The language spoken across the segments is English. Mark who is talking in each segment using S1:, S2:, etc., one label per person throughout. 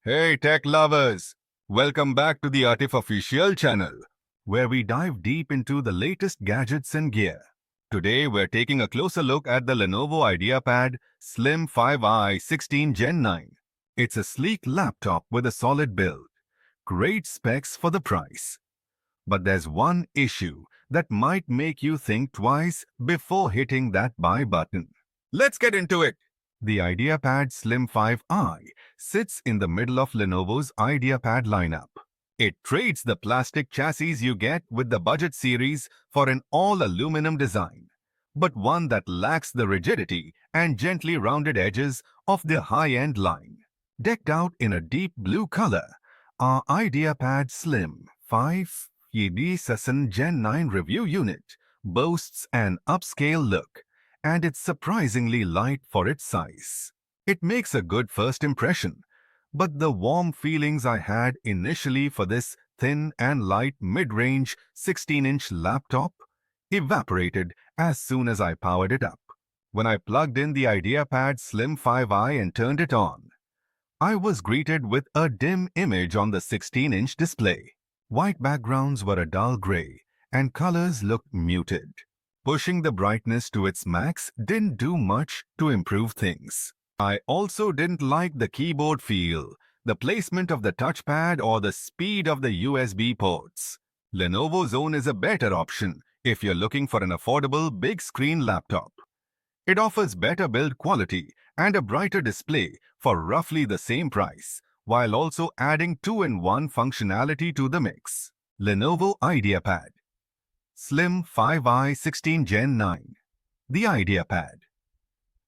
S1: Hey tech lovers! Welcome back to the Atif official channel, where we dive deep into the latest gadgets and gear. Today we're taking a closer look at the Lenovo IdeaPad Slim 5i 16 Gen 9. It's a sleek laptop with a solid build. Great specs for the price. But there's one issue that might make you think twice before hitting that buy button. Let's get into it! The IdeaPad Slim 5i sits in the middle of Lenovo's IdeaPad lineup. It trades the plastic chassis you get with the budget series for an all-aluminum design, but one that lacks the rigidity and gently rounded edges of the high-end line. Decked out in a deep blue color, our IdeaPad Slim 5i Gen 9 review unit boasts an upscale look, and it's surprisingly light for its size. It makes a good first impression, but the warm feelings I had initially for this thin and light mid-range 16-inch laptop evaporated as soon as I powered it up. When I plugged in the IdeaPad Slim 5i and turned it on, I was greeted with a dim image on the 16-inch display. White backgrounds were a dull gray, and colors looked muted. Pushing the brightness to its max didn't do much to improve things. I also didn't like the keyboard feel, the placement of the touchpad, or the speed of the USB ports. Lenovo's own is a better option if you're looking for an affordable big-screen laptop. It offers better build quality and a brighter display for roughly the same price, while also adding 2-in-1 functionality to the mix. Lenovo IdeaPad Slim 5i 16 Gen 9. The IdeaPad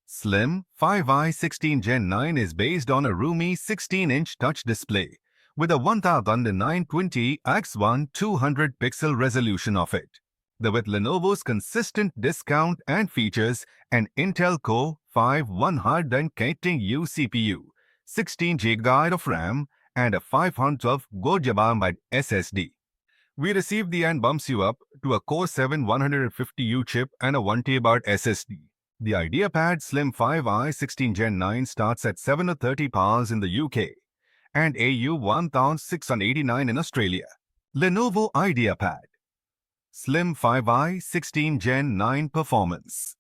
S1: Slim 5i 16 Gen 9 is based on a roomy 16-inch touch display with a 1920x1 200-pixel resolution of it. With Lenovo's consistent discount and features an Intel Core 5 100U CPU, 16 GB of RAM, and a 512 GB SSD. We received the and bumps you up to a Core 7 150U chip and a 1TB SSD. The IdeaPad Slim 5i 16 Gen 9 starts at 730 pounds in the UK and AU 1689 in Australia. Lenovo IdeaPad Slim 5i 16 Gen 9 Performance.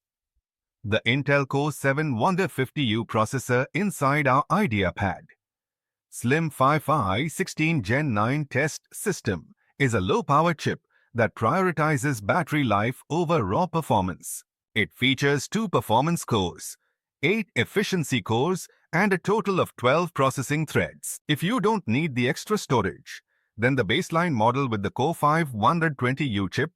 S1: The Intel Core 7 150U processor inside our IdeaPad Slim 5i 16 Gen 9 test system is a low-power chip that prioritizes battery life over raw performance. It features 2 performance cores, 8 efficiency cores, and a total of 12 processing threads. If you don't need the extra storage, then the baseline model with the Core 5 120U chip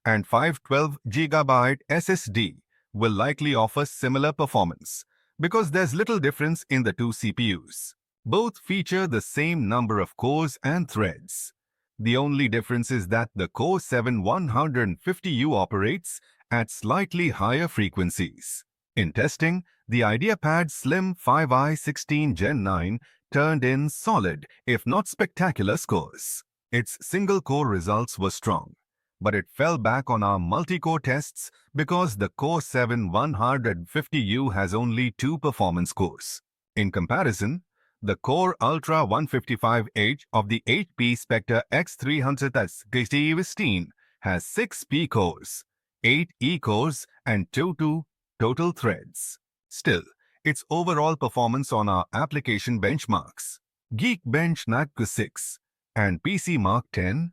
S1: and 512 GB SSD will likely offer similar performance because there's little difference in the two CPUs. Both feature the same number of cores and threads. The only difference is that the Core 7 150U operates at slightly higher frequencies. In testing, the IdeaPad Slim 5i 16 Gen 9 turned in solid, if not spectacular, scores. Its single-core results were strong, but it fell back on our multi-core tests because the Core 7 150U has only 2 performance cores. In comparison, the Core Ultra 155H of the HP Spectre X300 has 6 P cores, 8 E cores, and 2 total threads. Still, its overall performance on our application benchmarks, Geekbench NAC 6 and PC Mark 10,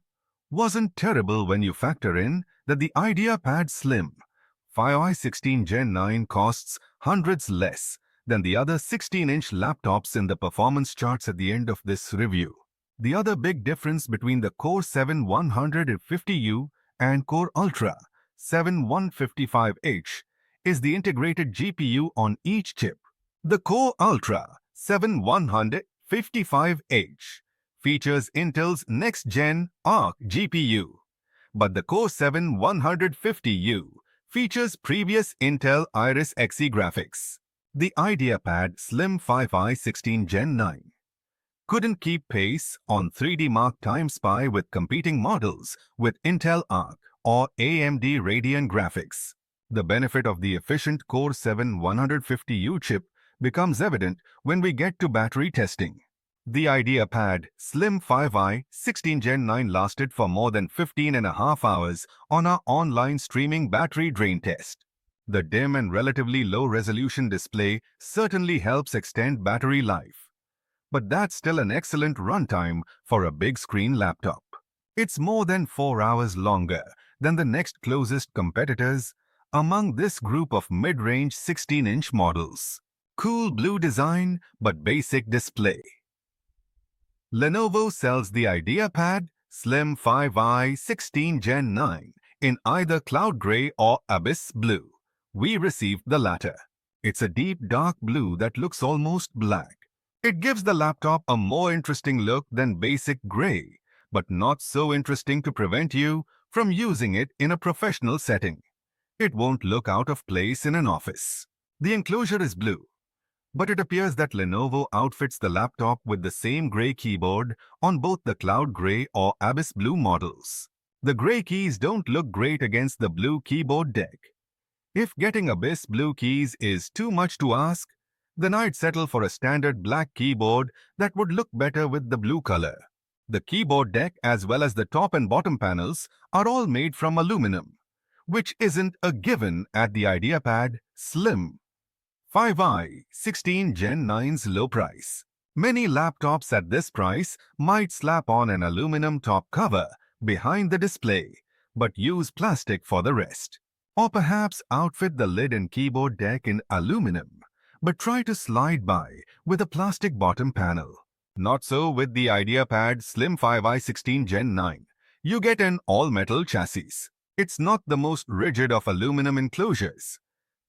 S1: wasn't terrible when you factor in that the IdeaPad Slim 5i 16 Gen 9 costs hundreds less than the other 16-inch laptops in the performance charts at the end of this review. The other big difference between the Core 7 150U and Core Ultra 7 155H is the integrated GPU on each chip. The Core Ultra 7 155H features Intel's next-gen Arc GPU, but the Core 7 150U features previous Intel Iris Xe graphics. The IdeaPad Slim 5i 16 Gen 9 couldn't keep pace on 3D Mark Time Spy with competing models with Intel Arc or AMD Radeon graphics. The benefit of the efficient Core 7 150U chip becomes evident when we get to battery testing. The IdeaPad Slim 5i 16 Gen 9 lasted for more than 15.5 hours on our online streaming battery drain test. The dim and relatively low-resolution display certainly helps extend battery life. But that's still an excellent runtime for a big-screen laptop. It's more than 4 hours longer than the next closest competitors among this group of mid-range 16-inch models. Cool blue design but basic display. Lenovo sells the IdeaPad Slim 5i 16 Gen 9 in either cloud gray or abyss blue. We received the latter. It's a deep dark blue that looks almost black. It gives the laptop a more interesting look than basic gray, but not so interesting to prevent you from using it in a professional setting. It won't look out of place in an office. The enclosure is blue, but it appears that Lenovo outfits the laptop with the same gray keyboard on both the cloud gray or abyss blue models. The gray keys don't look great against the blue keyboard deck. If getting abyss blue keys is too much to ask, then I'd settle for a standard black keyboard that would look better with the blue color. The keyboard deck as well as the top and bottom panels are all made from aluminum, which isn't a given at the IdeaPad Slim 5i 16 Gen 9's low price. Many laptops at this price might slap on an aluminum top cover behind the display, but use plastic for the rest. Or perhaps outfit the lid and keyboard deck in aluminum, but try to slide by with a plastic bottom panel. Not so with the IdeaPad Slim 5i 16 Gen 9. You get an all-metal chassis. It's not the most rigid of aluminum enclosures.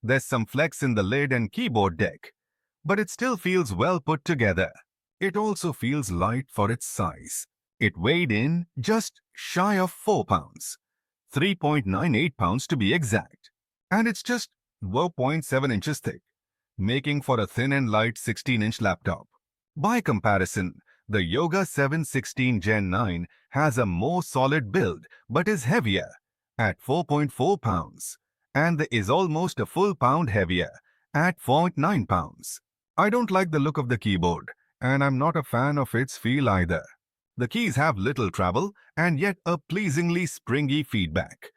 S1: There's some flex in the lid and keyboard deck, but it still feels well put together. It also feels light for its size. It weighed in just shy of 4 pounds, 3.98 pounds to be exact, and it's just 0.7 inches thick, making for a thin and light 16-inch laptop. By comparison, the Yoga 7 16 Gen 9 has a more solid build but is heavier at 4.4 pounds. And is almost a full pound heavier at 0.9 pounds. I don't like the look of the keyboard, and I'm not a fan of its feel either. The keys have little travel and yet a pleasingly springy feedback.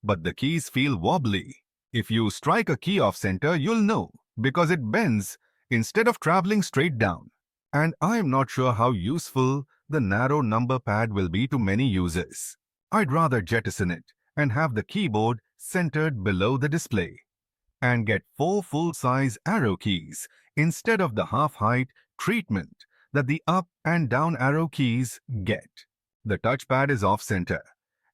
S1: But the keys feel wobbly. If you strike a key off center, you'll know, because it bends instead of traveling straight down. And I'm not sure how useful the narrow number pad will be to many users. I'd rather jettison it and have the keyboard centered below the display, and get 4 full-size arrow keys instead of the half-height treatment that the up and down arrow keys get. The touchpad is off-center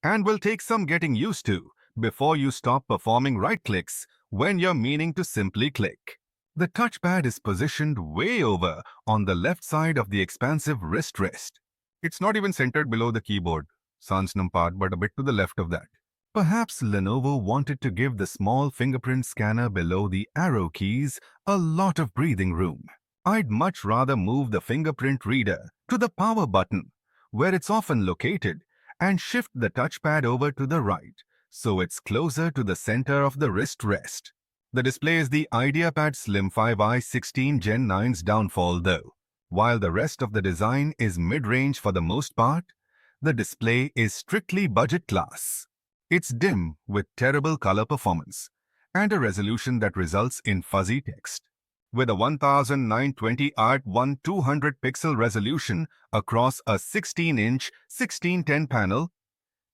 S1: and will take some getting used to before you stop performing right-clicks when you're meaning to simply click. The touchpad is positioned way over on the left side of the expansive wrist rest. It's not even centered below the keyboard, Sansnam part, but a bit to the left of that. Perhaps Lenovo wanted to give the small fingerprint scanner below the arrow keys a lot of breathing room. I'd much rather move the fingerprint reader to the power button, where it's often located, and shift the touchpad over to the right, so it's closer to the center of the wrist rest. The display is the IdeaPad Slim 5i 16 Gen 9's downfall though. While the rest of the design is mid-range for the most part, the display is strictly budget class. It's dim with terrible color performance and a resolution that results in fuzzy text. With a 1920 art 1200 pixel resolution across a 16-inch 1610 panel,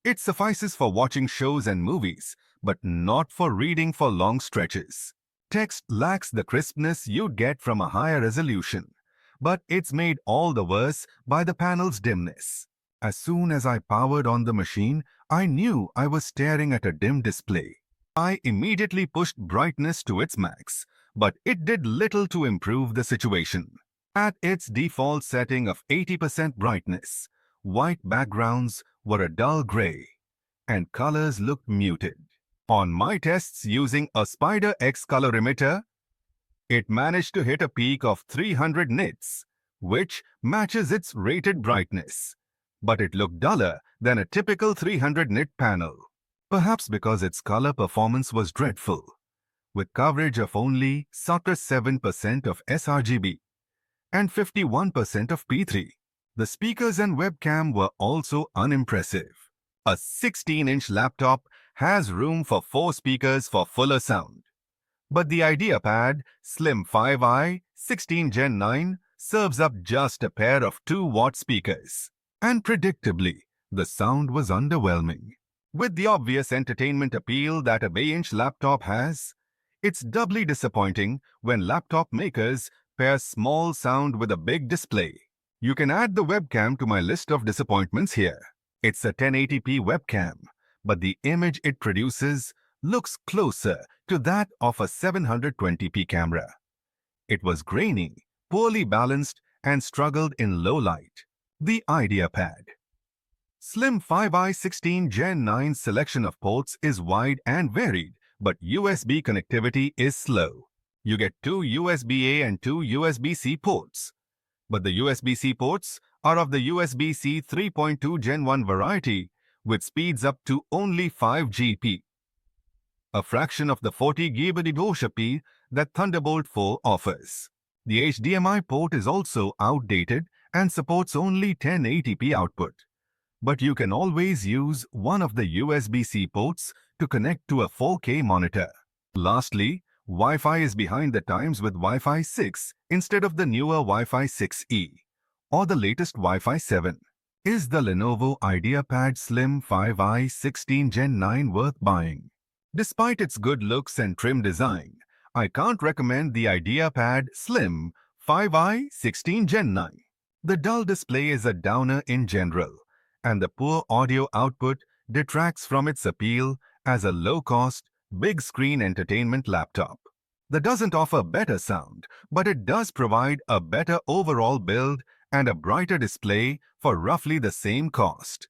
S1: it suffices for watching shows and movies, but not for reading for long stretches. Text lacks the crispness you'd get from a higher resolution, but it's made all the worse by the panel's dimness. As soon as I powered on the machine, I knew I was staring at a dim display. I immediately pushed brightness to its max, but it did little to improve the situation. At its default setting of 80% brightness, white backgrounds were a dull gray, and colors looked muted. On my tests using a Spider X colorimeter, it managed to hit a peak of 300 nits, which matches its rated brightness. But it looked duller than a typical 300 nit panel, perhaps because its color performance was dreadful, with coverage of only 7% of sRGB. and 51% of P3. The speakers and webcam were also unimpressive. A 16-inch laptop has room for 4 speakers for fuller sound. But the IdeaPad Slim 5i 16 Gen 9 serves up just a pair of 2-watt speakers. And predictably, the sound was underwhelming. With the obvious entertainment appeal that a bay-inch laptop has, it's doubly disappointing when laptop makers pair small sound with a big display. You can add the webcam to my list of disappointments here. It's a 1080p webcam, but the image it produces looks closer to that of a 720p camera. It was grainy, poorly balanced, and struggled in low light. The IdeaPad Slim 5i 16 Gen 9 selection of ports is wide and varied, but USB connectivity is slow. You get 2 USB-A and 2 USB-C ports. But the USB-C ports are of the USB-C 3.2 Gen 1 variety, with speeds up to only 5 Gbps, a fraction of the 40 Gbps that Thunderbolt 4 offers. The HDMI port is also outdated and supports only 1080p output. But you can always use one of the USB-C ports to connect to a 4K monitor. Lastly, Wi-Fi is behind the times with Wi-Fi 6 instead of the newer Wi-Fi 6E or the latest Wi-Fi 7. Is the Lenovo IdeaPad Slim 5i 16 Gen 9 worth buying? Despite its good looks and trim design, I can't recommend the IdeaPad Slim 5i 16 Gen 9. The dull display is a downer in general, and the poor audio output detracts from its appeal as a low-cost, big-screen entertainment laptop. That doesn't offer better sound, but it does provide a better overall build and a brighter display for roughly the same cost,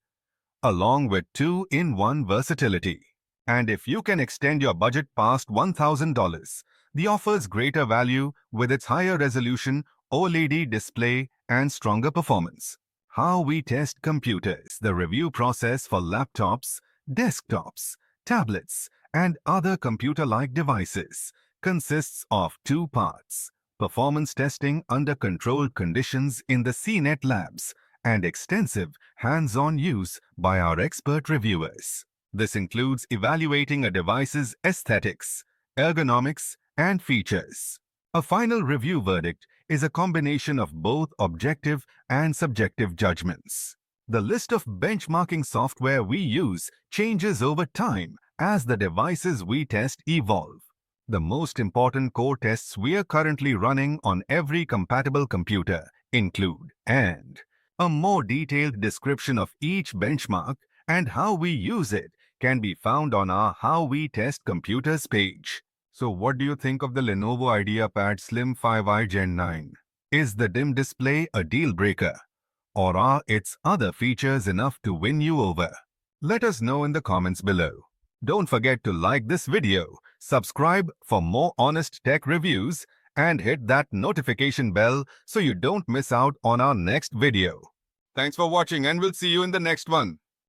S1: along with 2-in-1 versatility. And if you can extend your budget past $1,000, the offer's greater value with its higher resolution OLED display and stronger performance. How we test computers. The review process for laptops, desktops, tablets, and other computer-like devices consists of 2 parts: performance testing under controlled conditions in the CNET labs and extensive hands-on use by our expert reviewers. This includes evaluating a device's aesthetics, ergonomics, and features. A final review verdict is a combination of both objective and subjective judgments. The list of benchmarking software we use changes over time as the devices we test evolve. The most important core tests we are currently running on every compatible computer include, and a more detailed description of each benchmark and how we use it can be found on our How We Test Computers page. So what do you think of the Lenovo IdeaPad Slim 5i Gen 9? Is the dim display a deal breaker? Or are its other features enough to win you over? Let us know in the comments below. Don't forget to like this video, subscribe for more honest tech reviews, and hit that notification bell so you don't miss out on our next video. Thanks for watching, and we'll see you in the next one.